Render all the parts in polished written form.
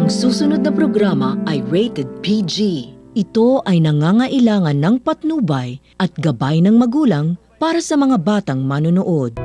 Ang susunod na programa ay rated PG. Ito ay nangangailangan ng patnubay at gabay ng magulang para sa mga batang manonood.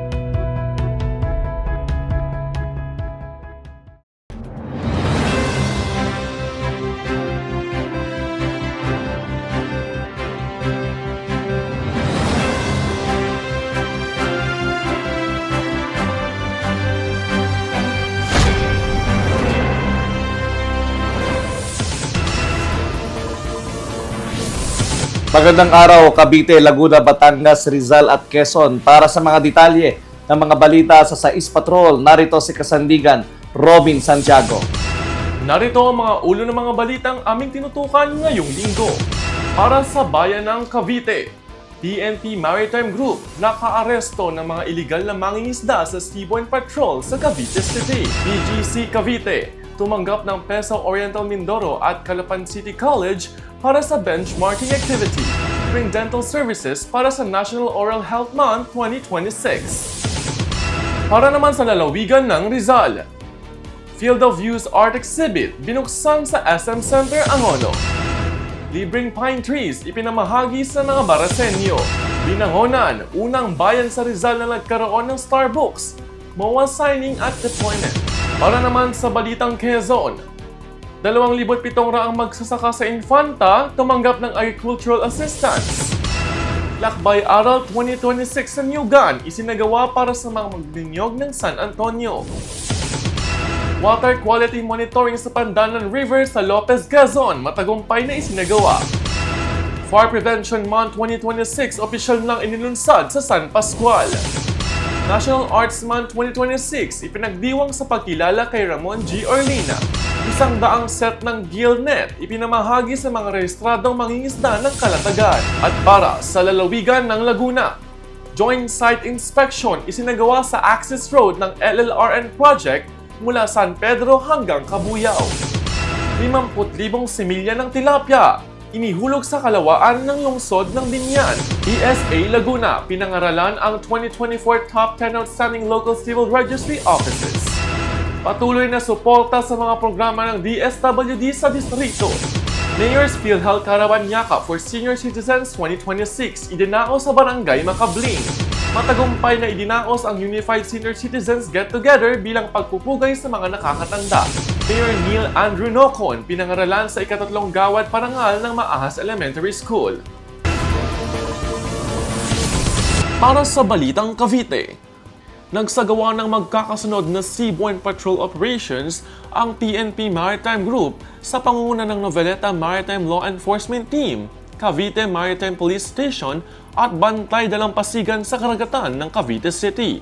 Magandang araw, Cavite, Laguna, Batangas, Rizal at Quezon. Para sa mga detalye ng mga balita sa Sais Patrol, narito si Kasandigan, Robin Santiago. Narito ang mga ulo ng mga balitang aming tinutukan ngayong linggo. Para sa bayan ng Cavite, PNP Maritime Group nakaaresto ng mga iligal na mangingisda sa Seabourn Patrol sa Cavite City. PGC Cavite tumanggap ng Peso Oriental Mindoro at Calapan City College para sa benchmarking activity. Bring dental services para sa National Oral Health Month 2026. Para naman sa lalawigan ng Rizal, Field of Views Art Exhibit binuksan sa SM Center Angono. Libreng pine trees ipinamahagi sa mga Barasenyo. Binangonan, unang bayan sa Rizal na nagkaroon ng Starbucks, MOA signing at deployment. Para naman sa balitang Quezon, 2,700 magsasaka sa Infanta tumanggap ng agricultural assistance. Lakbay Aral 2026 sa Newgan isinagawa para sa mga magbinyog ng San Antonio. Water quality monitoring sa Pandanan River sa Lopez, Quezon matagumpay na isinagawa. Fire Prevention Month 2026 opisyal nang inilunsad sa San Pascual. National Arts Month 2026 ipinagdiwang sa pagkilala kay Ramon G. Orlina. 100 set ng GillNet ipinamahagi sa mga rehistradong mangingisda ng Kalatagan. At para sa lalawigan ng Laguna, joint site inspection isinagawa sa access road ng LLRN project mula San Pedro hanggang Cabuyao. 50,000 similya ng tilapia inihulog sa kalawaan ng lungsod ng Binyan. ESA Laguna pinangaralan ang 2024 Top 10 Outstanding Local Civil Registry Offices. Patuloy na suporta sa mga programa ng DSWD sa distrito. Mayor's PhilHealth Caravan Yakap for Senior Citizens 2026 idinako sa Barangay Makabling. Matagumpay na idinaos ang Unified Senior Citizens Get-Together bilang pagpupugay sa mga nakakatanda. Mayor Neil Andrew Nocon pinangaralan sa ika-3 Gawad Parangal ng Maahas Elementary School. Para sa Balitang Cavite, nagsagawa ng magkakasunod na Seabourn Patrol Operations ang PNP Maritime Group sa pangunguna ng Noveleta Maritime Law Enforcement Team, Cavite Maritime Police Station at Bantay Dalampasigan sa karagatan ng Cavite City.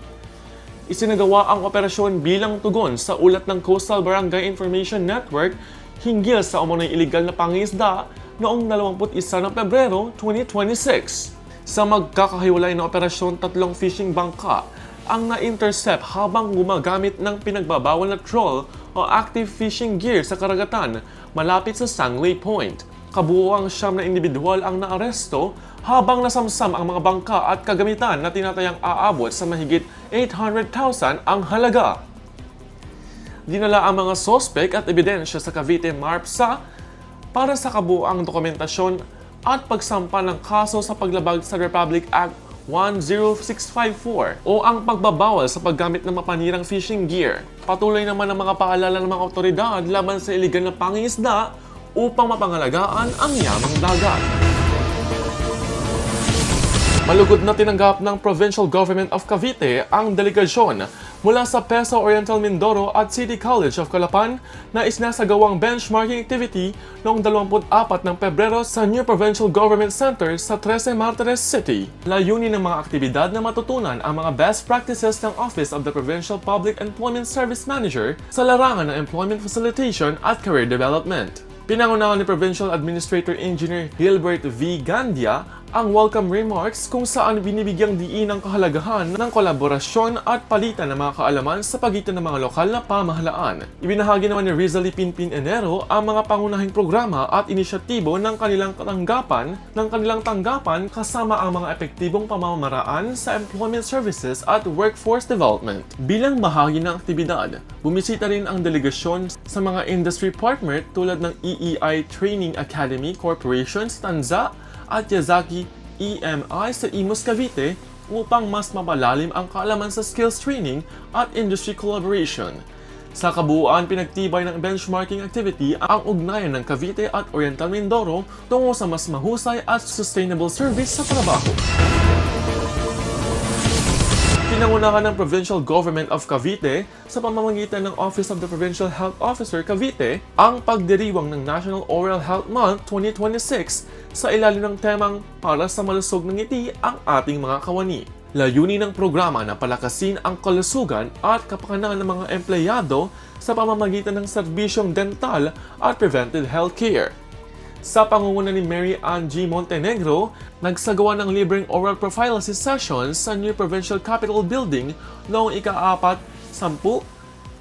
Isinagawa ang operasyon bilang tugon sa ulat ng Coastal Barangay Information Network hinggil sa umunay iligal na pangingisda noong 21 ng Pebrero 2026. Sa magkakahiwalay na operasyon, 3 fishing bangka ang na-intercept habang gumagamit ng pinagbabawal na troll o active fishing gear sa karagatan malapit sa Sangley Point. Kabuuang 9 na individual ang naaresto habang nasamsam ang mga bangka at kagamitan na tinatayang aabot sa mahigit 800,000 ang halaga. Dinala ang mga sospek at ebidensya sa Cavite MARPSA para sa kabuuang dokumentasyon at pagsampa ng kaso sa paglabag sa Republic Act 10654 o ang pagbabawal sa paggamit ng mapanirang fishing gear. Patuloy naman ang mga paalala ng mga otoridad laban sa iligal na pangingisda upang mapangalagaan ang yamang dagat. Malugod na tinanggap ng Provincial Government of Cavite ang delegasyon mula sa Peso Oriental Mindoro at City College of Calapan na isinasagawang benchmarking activity noong 24 ng Pebrero sa New Provincial Government Center sa 13 Martires City. Layunin ng mga aktibidad na matutunan ang mga best practices ng Office of the Provincial Public Employment Service Manager sa larangan ng employment facilitation at career development. Pinangunahan ni Provincial Administrator Engineer Gilbert V. Gandia ang welcome remarks kung saan binibigyang diin ang kahalagahan ng kolaborasyon at palitan ng mga kaalaman sa pagitan ng mga lokal na pamahalaan. Ibinahagi naman ni Rizal Pinpin Enero ang mga pangunahing programa at inisyatibo ng kanilang tanggapan kasama ang mga epektibong pamamaraan sa employment services at workforce development. Bilang bahagi ng aktibidad, bumisita rin ang delegasyon sa mga industry partner tulad ng EEI Training Academy Corporation sa Tanza at Yazaki EMI sa Imus, Cavite upang mas mapalalim ang kaalaman sa skills training at industry collaboration. Sa kabuuan, pinagtibay ng benchmarking activity ang ugnayan ng Cavite at Oriental Mindoro tungo sa mas mahusay at sustainable service sa trabaho. Pinangunahan ng Provincial Government of Cavite sa pamamagitan ng Office of the Provincial Health Officer Cavite ang pagdiriwang ng National Oral Health Month 2026 sa ilalim ng temang para sa malusog ng ngiti ang ating mga kawani. Layunin ng programa na palakasin ang kalusugan at kapakanan ng mga empleyado sa pamamagitan ng serbisyong dental at preventive health care. Sa pangunguna ni Mary Ann G. Montenegro, nagsagawa ng libreng oral prophylaxis sessions sa New Provincial Capitol Building noong ika-4, 10,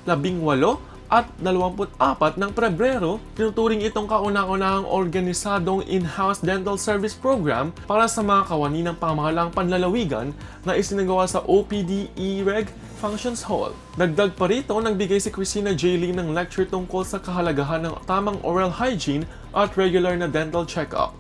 18 at 24 ng Pebrero. Tinuturing itong kauna-unahang organisadong in-house dental service program para sa mga kawani ng pamahalaang panlalawigan na isinagawa sa OPD E-Reg Functions Hall. Dagdag pa rito, nagbigay si Christina J. Lee ng lecture tungkol sa kahalagahan ng tamang oral hygiene at regular na dental check-up.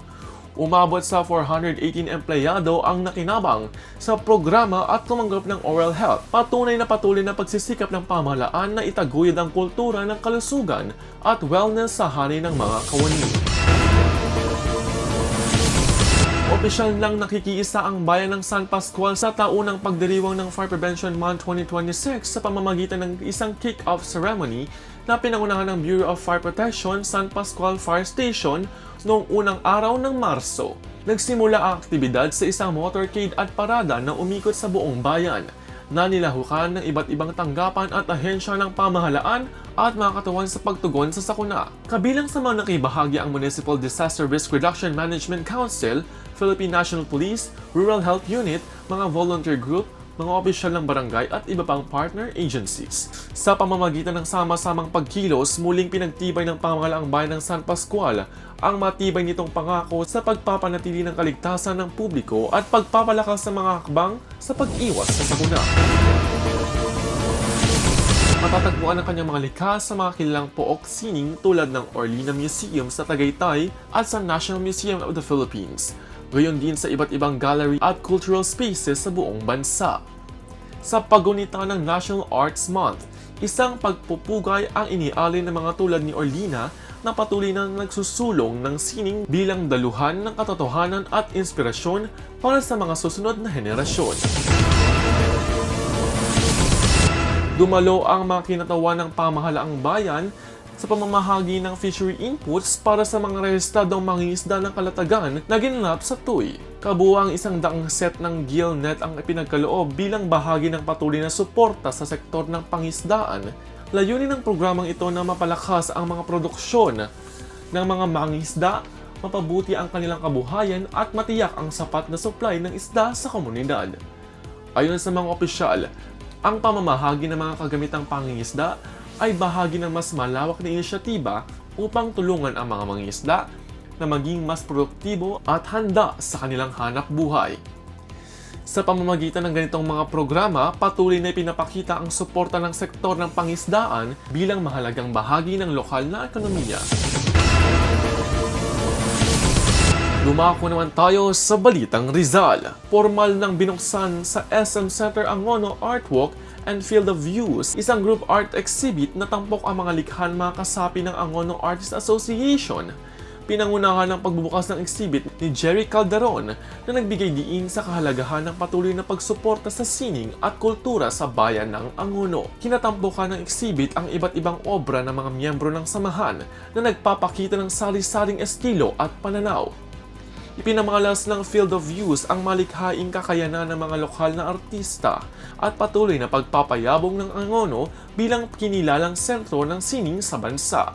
Umabot sa 418 empleyado ang nakinabang sa programa at tumanggap ng oral health. Patuloy na pagsisikap ng pamahalaan na itaguyod ang kultura ng kalusugan at wellness sa hari ng mga kawani. Opisyal lang nakikiisa ang bayan ng San Pascual sa taunang pagdiriwang ng Fire Prevention Month 2026 sa pamamagitan ng isang kick-off ceremony na pinangunahan ng Bureau of Fire Protection San Pascual Fire Station noong unang araw ng Marso. Nagsimula ang aktibidad sa isang motorcade at parada na umikot sa buong bayan, na nilahukan ng iba't ibang tanggapan at ahensya ng pamahalaan at mga katawan sa pagtugon sa sakuna. Kabilang sa mga nakibahagi ang Municipal Disaster Risk Reduction Management Council, Philippine National Police, Rural Health Unit, mga volunteer group, mga opisyal ng barangay at iba pang partner agencies. Sa pamamagitan ng sama-samang pagkilos, muling pinagtibay ng pamahalaang bayan ng San Pascual ang matibay nitong pangako sa pagpapanatili ng kaligtasan ng publiko at pagpapalakas sa mga hakbang sa pag-iwas sa sakuna. Matatagpuan ang kanyang mga likas sa mga kilalang pook sining tulad ng Orlina Museum sa Tagaytay at sa National Museum of the Philippines. Gayon din sa iba't ibang gallery at cultural spaces sa buong bansa. Sa paggunita ng National Arts Month, isang pagpupugay ang inialay ng mga tulad ni Orlina na patuloy na nagsusulong ng sining bilang daluhan ng katotohanan at inspirasyon para sa mga susunod na henerasyon. Dumalo ang mga kinatawan ng pamahalaang bayan sa pamamahagi ng fishery inputs para sa mga rehistradong mangingisda ng kalatagan na ginanap sa Tuy. Kabuang 100 set ng gill net ang ipinagkaloob bilang bahagi ng patuloy na suporta sa sektor ng pangisdaan. Layunin ng programang ito na mapalakas ang mga produksyon ng mga mangingisda, mapabuti ang kanilang kabuhayan at matiyak ang sapat na supply ng isda sa komunidad. Ayon sa mga opisyal, ang pamamahagi ng mga kagamitang pangingisda ay bahagi ng mas malawak na inisyatiba upang tulungan ang mga mangingisda na maging mas produktibo at handa sa kanilang hanap buhay. Sa pamamagitan ng ganitong mga programa, patuloy na ipinapakita ang suporta ng sektor ng pangisdaan bilang mahalagang bahagi ng lokal na ekonomiya. Dumako naman tayo sa Balitang Rizal. Formal nang binuksan sa SM Center Angono Artwalk and Field of Views, isang group art exhibit na tampok ang mga likhan mga kasapi ng Angono Artists Association. Pinangunahan ng pagbubukas ng exhibit ni Jerry Calderon na nagbigay diin sa kahalagahan ng patuloy na pagsuporta sa sining at kultura sa bayan ng Angono. Kinatampukan ng exhibit ang iba't ibang obra ng mga miyembro ng samahan na nagpapakita ng sari-saring estilo at pananaw. Ipinamalas ng Field of Views ang malikhaing kakayanan ng mga lokal na artista at patuloy na pagpapayabong ng Angono bilang kinilalang sentro ng sining sa bansa.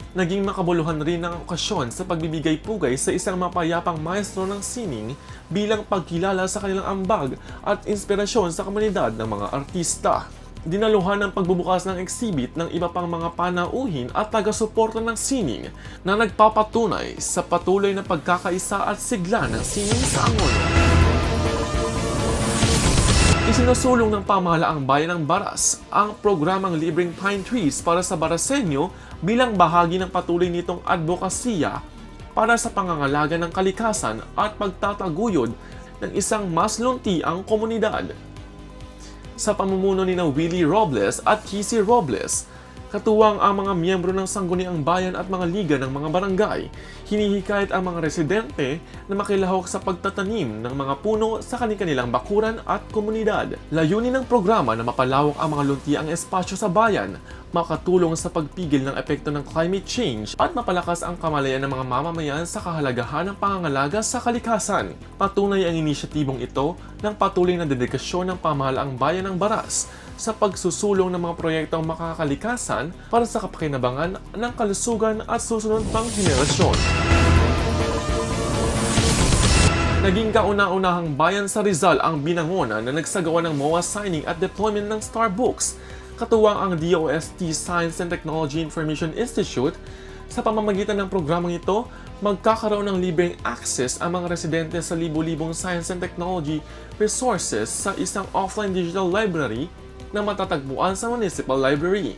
Naging makabuluhan rin ang okasyon sa pagbibigay pugay sa isang mapayapang maestro ng sining bilang pagkilala sa kanilang ambag at inspirasyon sa komunidad ng mga artista. Dinaluhan ng pagbubukas ng exhibit ng iba pang mga panauhin at taga-suporta ng sining na nagpapatunay sa patuloy na pagkakaisa at sigla ng sining sa Angono. Isinusulong ng pamahalaang bayan ng Baras ang programang Libreng Pine Trees para sa Baraseño bilang bahagi ng patuloy nitong advokasya para sa pangangalaga ng kalikasan at pagtataguyod ng isang mas luntiang komunidad. Sa pamumuno ni Willie Robles at Kisi Robles, katuwang ang mga miyembro ng Sangguniang Bayan at mga liga ng mga barangay, hinihikayat ang mga residente na makilahok sa pagtatanim ng mga puno sa kanilang bakuran at komunidad. Layunin ng programa na mapalawak ang mga luntiang espasyo sa bayan, makatulong sa pagpigil ng epekto ng climate change at mapalakas ang kamalayan ng mga mamamayan sa kahalagahan ng pangangalaga sa kalikasan. Patunay ang inisyatibong ito ng patuloy na dedikasyon ng pamahalaang bayan ng Baras sa pagsusulong ng mga proyektong makakalikasan para sa kapakinabangan ng kalusugan at susunod pang henerasyon. Naging kauna-unahang bayan sa Rizal ang Binangonan na nagsagawa ng MOA signing at deployment ng Starbooks, katuwang ang DOST Science and Technology Information Institute. Sa pamamagitan ng programang ito, magkakaroon ng libreng access ang mga residente sa libu-libong science and technology resources sa isang offline digital library na matatagpuan sa Municipal Library.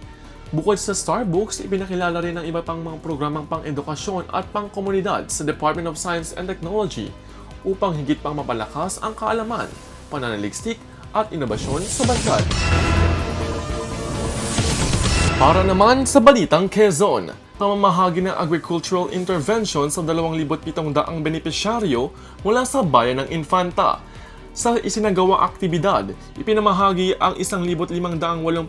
Bukod sa Starbooks, ipinakilala rin ang iba pang mga programang pang-edukasyon at pang-komunidad sa Department of Science and Technology upang higit pang mapalakas ang kaalaman, pananaliksik at inobasyon sa bansa. Para naman sa Balitang Quezon, pamamahagi ng agricultural intervention sa 2,700 benepisyaryo mula sa bayan ng Infanta. Sa isinagawang aktibidad, ipinamahagi ang 1,583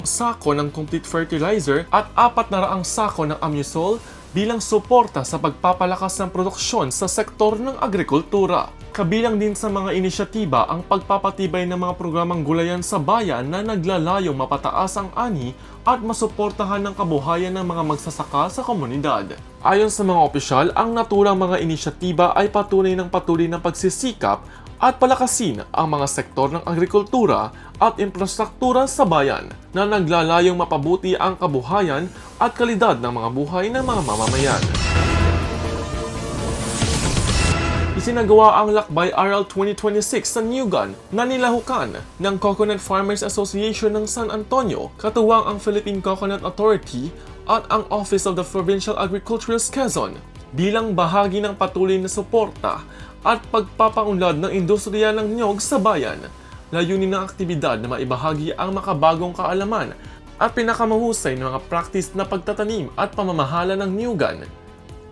sako ng complete fertilizer at 400 sako ng amyosol bilang suporta sa pagpapalakas ng produksyon sa sektor ng agrikultura. Kabilang din sa mga inisyatiba ang pagpapatibay ng mga programang gulayan sa bayan na naglalayong mapataas ang ani at masuportahan ng kabuhayan ng mga magsasaka sa komunidad. Ayon sa mga opisyal, ang naturang mga inisyatiba ay patuloy ng pagsisikap at palakasin ang mga sektor ng agrikultura at infrastruktura sa bayan na naglalayong mapabuti ang kabuhayan at kalidad ng mga buhay ng mga mamamayan. Isinagawa ang Lakbay Aral 2026 sa Newgan na nilahukan ng Coconut Farmers Association ng San Antonio, katuwang ang Philippine Coconut Authority at ang Office of the Provincial Agriculturist Quezon bilang bahagi ng patuloy na suporta at pagpapaunlad ng industriya ng niyog sa bayan. Layunin ng aktibidad na maibahagi ang makabagong kaalaman at pinakamahusay na mga practice na pagtatanim at pamamahala ng niyugan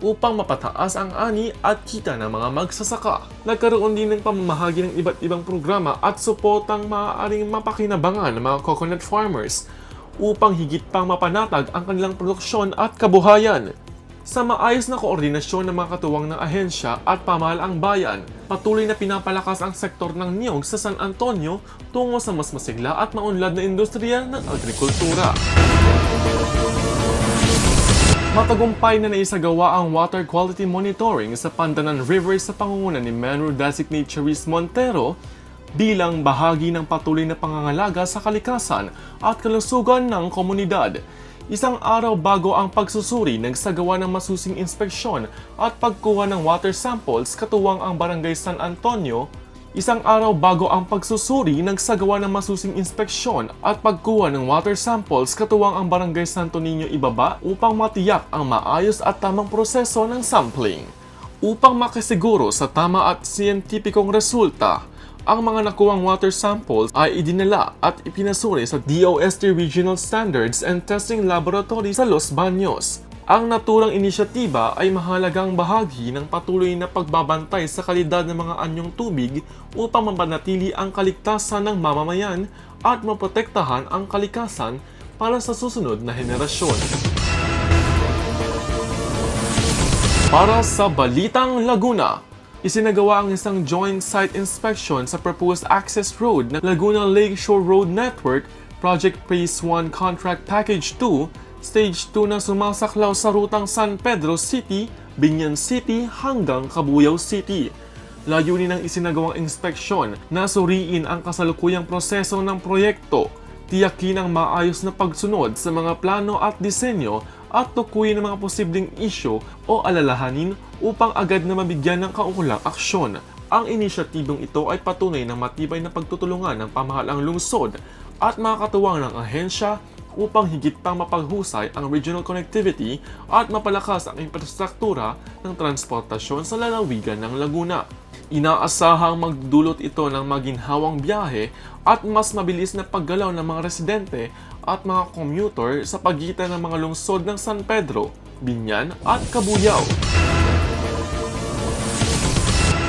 upang mapataas ang ani at kita ng mga magsasaka. Nagkaroon din ng pamamahagi ng iba't ibang programa at suportang maaaring mapakinabangan ng mga coconut farmers upang higit pang mapanatag ang kanilang produksyon at kabuhayan. Sa maayos na koordinasyon ng mga katuwang ng ahensya at pamahalaang bayan, patuloy na pinapalakas ang sektor ng niyog sa San Antonio tungo sa mas masigla at maunlad na industriya ng agrikultura. Matagumpay na naisagawa ang water quality monitoring sa Pandanan River sa pangunguna ni Menro Designate Charis Montero bilang bahagi ng patuloy na pangangalaga sa kalikasan at kalusugan ng komunidad. Isang araw bago ang pagsusuri, nagsagawa ng masusing inspeksyon at pagkuha ng water samples katuwang ang Barangay San Antonio. Isang araw bago ang pagsusuri, nagsagawa ng masusing inspeksyon at pagkuha ng water samples katuwang ang Barangay Santo Niño Ibaba upang matiyak ang maayos at tamang proseso ng sampling. Upang makasiguro sa tama at siyentipikong resulta, ang mga nakuwang water samples ay idinala at ipinasuri sa DOST Regional Standards and Testing Laboratory sa Los Baños. Ang naturang inisyatiba ay mahalagang bahagi ng patuloy na pagbabantay sa kalidad ng mga anyong tubig upang mapanatili ang kaligtasan ng mamamayan at maprotektahan ang kalikasan para sa susunod na henerasyon. Para sa Balitang Laguna, isinagawa ang isang joint site inspection sa proposed access road ng Laguna Lakeshore Road Network Project Phase 1 Contract Package 2 Stage 2 na sumasaklaw sa rutang San Pedro City, Binyan City hanggang Cabuyao City. Layunin ng isinagawang inspeksyon na suriin ang kasalukuyang proseso ng proyekto, tiyakin ang maayos na pagsunod sa mga plano at disenyo at tukuyin ang mga posibleng isyu o alalahanin upang agad na mabigyan ng kaukulang aksyon. Ang inisyatibong ito ay patunay ng matibay na pagtutulungan ng pamahalang lungsod at makakatuwang ng ahensya upang higit pang mapaghusay ang regional connectivity at mapalakas ang infrastruktura ng transportasyon sa lalawigan ng Laguna. Inaasahang magdulot ito ng maginhawang biyahe at mas mabilis na paggalaw ng mga residente at mga commuter sa pagitan ng mga lungsod ng San Pedro, Binyan at Cabuyao.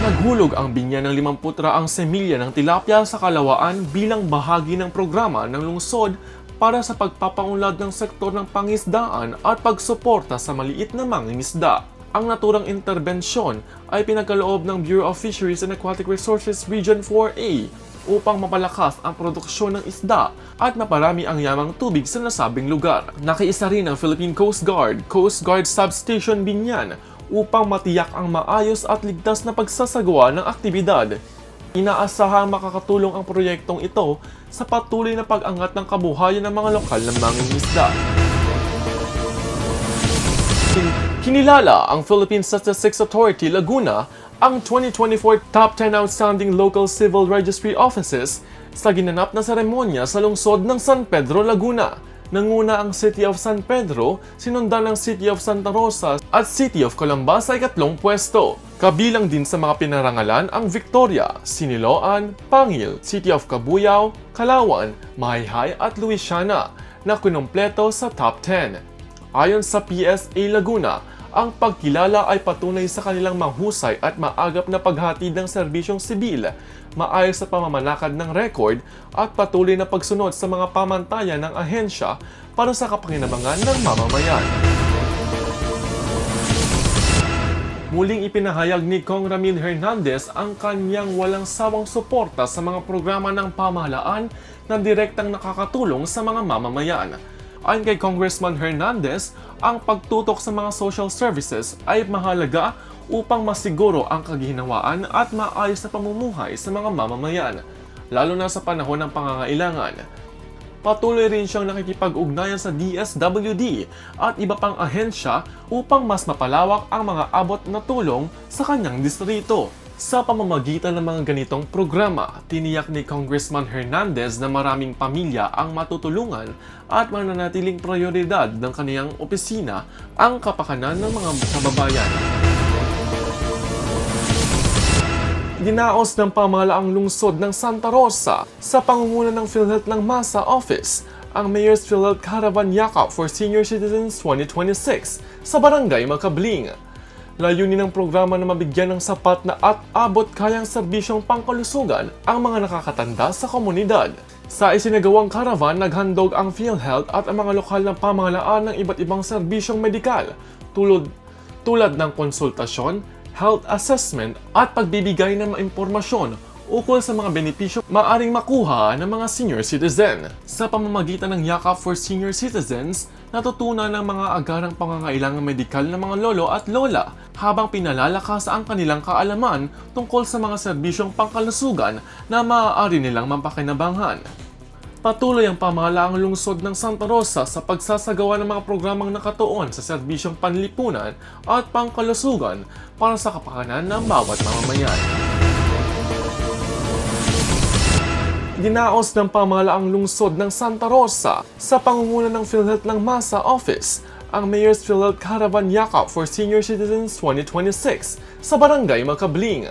Naghulog ang Binyan ng 50 raang semilya ng tilapia sa Kalawaan bilang bahagi ng programa ng lungsod para sa pagpapaunlad ng sektor ng pangisdaan at pagsuporta sa maliit na mangingisda. Ang naturang interbensyon ay pinagkaloob ng Bureau of Fisheries and Aquatic Resources Region 4A upang mapalakas ang produksyon ng isda at maparami ang yamang tubig sa nasabing lugar. Nakiisa rin ang Philippine Coast Guard Substation Binyan upang matiyak ang maayos at ligtas na pagsasagawa ng aktibidad. Inaasahang makakatulong ang proyektong ito sa patuloy na pag-angat ng kabuhayan ng mga lokal na mangingisda. Kinilala ang Philippine Statistics Authority Laguna ang 2024 Top 10 Outstanding Local Civil Registry Offices sa ginanap na seremonya sa lungsod ng San Pedro, Laguna. Nanguna ang City of San Pedro, sinundan ng City of Santa Rosa at City of Calamba sa ikatlong pwesto. Kabilang din sa mga pinarangalan ang Victoria, Siniloan, Pangil, City of Cabuyao, Calauan, Mahayhay at Luisiana na kinumpleto sa top 10. Ayon sa PSA Laguna, ang pagkilala ay patunay sa kanilang mahusay at maagap na paghatid ng serbisyong sibil, maayos sa pamamalakad ng record at patuloy na pagsunod sa mga pamantayan ng ahensya para sa kapakinabangan ng mamamayan. Muling ipinahayag ni Kong Ramil Hernandez ang kanyang walang sawang suporta sa mga programa ng pamahalaan na direktang nakakatulong sa mga mamamayan. Ayon kay Congressman Hernandez, ang pagtutok sa mga social services ay mahalaga upang masiguro ang kaginhawaan at maayos na pamumuhay sa mga mamamayan, lalo na sa panahon ng pangangailangan. Patuloy rin siyang nakikipag-ugnayan sa DSWD at iba pang ahensya upang mas mapalawak ang mga abot na tulong sa kanyang distrito. Sa pamamagitan ng mga ganitong programa, tiniyak ni Congressman Hernandez na maraming pamilya ang matutulungan at mananatiling prioridad ng kaniyang opisina ang kapakanan ng mga kababayan. Dinaos ng pamahalaang lungsod ng Santa Rosa sa pangunguna ng PhilHealth ng Masa Office ang Mayor's PhilHealth Caravan Yakap for Senior Citizens 2026 sa Barangay Macabling. Layunin ng programa na mabigyan ng sapat na at abot kayang serbisyong pangkalusugan ang mga nakakatanda sa komunidad. Sa isinagawang caravan, naghandog ang PhilHealth at ang mga lokal na pamahalaan ng iba't ibang serbisyong medikal tulad ng konsultasyon, health assessment at pagbibigay ng mga impormasyon ukol sa mga benepisyo maaring makuha ng mga senior citizen. Sa pamamagitan ng Yakap for Senior Citizens, natutunan ng mga agarang pangangailangang medikal ng mga lolo at lola habang pinalalakas ang kanilang kaalaman tungkol sa mga serbisyong pangkalusugan na maaari nilang mapakinabangan. Patuloy ang pamahalaang lungsod ng Santa Rosa sa pagsasagawa ng mga programang nakatuon sa serbisyong panlipunan at pangkalusugan para sa kapakanan ng bawat mamamayan. Dinaos ng pamahalaang lungsod ng Santa Rosa sa pangunguna ng PhilHealth ng Masa Office ang Mayor's PhilHealth Caravan Yakap for Senior Citizens 2026 sa Barangay Macabling.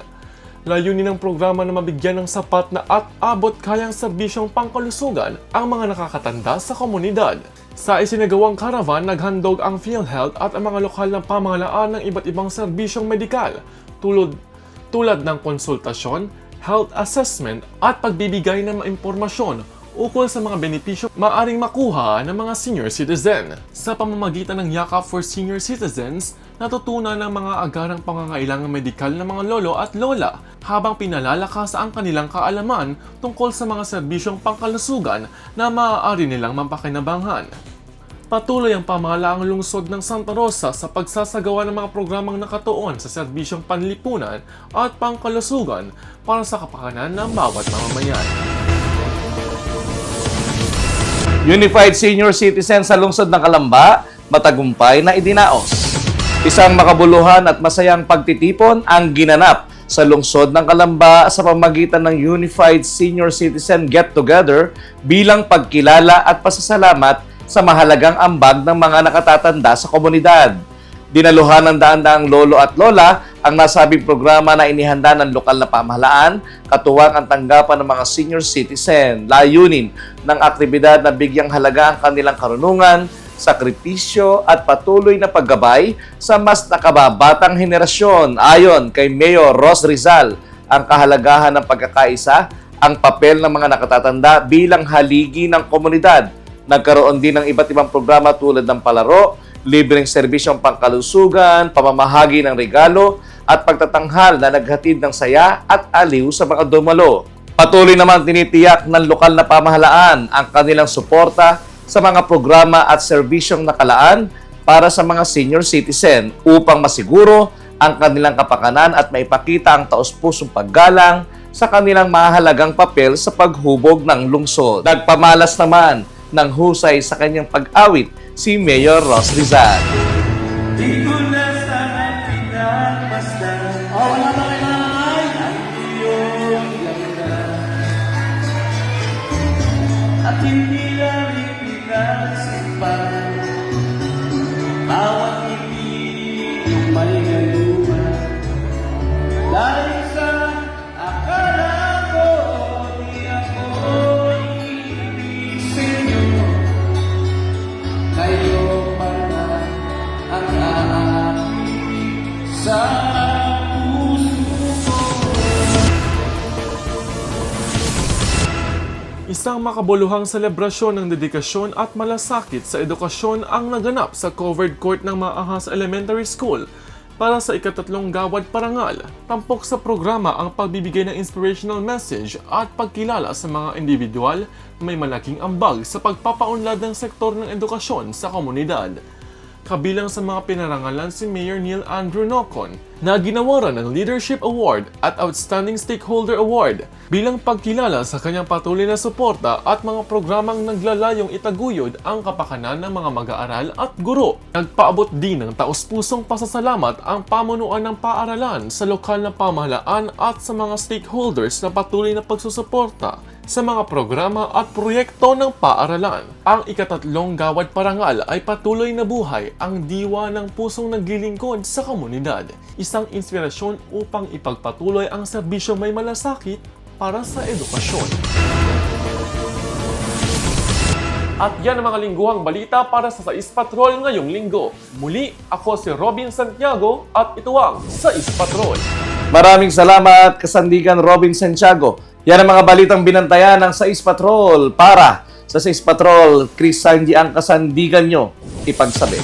Layunin ng programa na mabigyan ng sapat na at abot kayang serbisyong pangkalusugan ang mga nakakatanda sa komunidad. Sa isinagawang caravan, naghandog ang PhilHealth at ang mga lokal na pamahalaan ng iba't ibang serbisyong medikal tulad ng konsultasyon, health assessment at pagbibigay ng mga impormasyon ukol sa mga benepisyo maaring makuha ng mga senior citizen. Sa pamamagitan ng Yakap for Senior Citizens, natutunan ng mga agarang pangangailangang medikal ng mga lolo at lola habang pinalalakas ang kanilang kaalaman tungkol sa mga serbisyong pangkalusugan na maaari nilang mapakinabangan. Patuloy ang pamahalaang lungsod ng Santa Rosa sa pagsasagawa ng mga programang nakatuon sa serbisyong panlipunan at pangkalusugan para sa kapakanan ng bawat mamamayan. Unified Senior Citizen sa lungsod ng Calamba, matagumpay na idinaos. Isang makabuluhan at masayang pagtitipon ang ginanap sa lungsod ng Calamba sa pamamagitan ng Unified Senior Citizen Get Together bilang pagkilala at pasasalamat sa mahalagang ambag ng mga nakatatanda sa komunidad. Dinaluhan ng daan-daang lolo at lola ang nasabing programa na inihanda ng lokal na pamahalaan, katuwang ang tanggapan ng mga senior citizen. Layunin ng aktibidad na bigyang halaga ang kanilang karunungan, sakripisyo at patuloy na paggabay sa mas nakababatang henerasyon. Ayon kay Mayor Ros Rizal, ang kahalagahan ng pagkakaisa, ang papel ng mga nakatatanda bilang haligi ng komunidad. Nagkaroon din ng iba't ibang programa tulad ng palaro, libreng serbisyong pangkalusugan, pamamahagi ng regalo, at pagtatanghal na naghatid ng saya at aliw sa mga dumalo. Patuloy naman tinitiyak ng lokal na pamahalaan ang kanilang suporta sa mga programa at serbisyong nakalaan para sa mga senior citizen upang masiguro ang kanilang kapakanan at maipakita ang taos-pusong paggalang sa kanilang mahalagang papel sa paghubog ng lungsod. Nagpamalas naman ng husay sa kanyang pag-awit si Mayor Ros Rizal. Di ko na sana pinagmasdan ang iyong ganda. At hindi lang ipinagsipan bawat ngiti yung may galuma. Dahil sa akala ko di ako ibig sa'yo, kayo pala ang aking sa puso ko. Isang makabuluhang selebrasyon ng dedikasyon at malasakit sa edukasyon ang naganap sa covered court ng Maahas Elementary School para sa ika-3 Gawad Parangal. Tampok sa programa ang pagbibigay ng inspirational message at pagkilala sa mga individual na may malaking ambag sa pagpapaunlad ng sektor ng edukasyon sa komunidad. Kabilang sa mga pinarangalan si Mayor Neil Andrew Nocon na ginawaran ng Leadership Award at Outstanding Stakeholder Award bilang pagkilala sa kanyang patuloy na suporta at mga programang naglalayong itaguyod ang kapakanan ng mga mag-aaral at guro. Nagpaabot din ng taos-pusong pasasalamat ang pamunuan ng paaralan sa lokal na pamahalaan at sa mga stakeholders na patuloy na pagsusuporta sa mga programa at proyekto ng paaralan. Ang ika-3 Gawad Parangal ay patuloy na buhay ang diwa ng pusong naglilingkod sa komunidad. Isang inspirasyon upang ipagpatuloy ang serbisyo may malasakit para sa edukasyon. At yan ang mga lingguhang balita para sa Sais Patrol ngayong linggo. Muli, ako si Robin Santiago at ito ang Sais Patrol. Maraming salamat, Kasandigan Robin Santiago. Yan ang mga balitang binantayan ng Sais Patrol para sa Sais Patrol. Chris Sanji ang kasandigan nyo ipagsabi.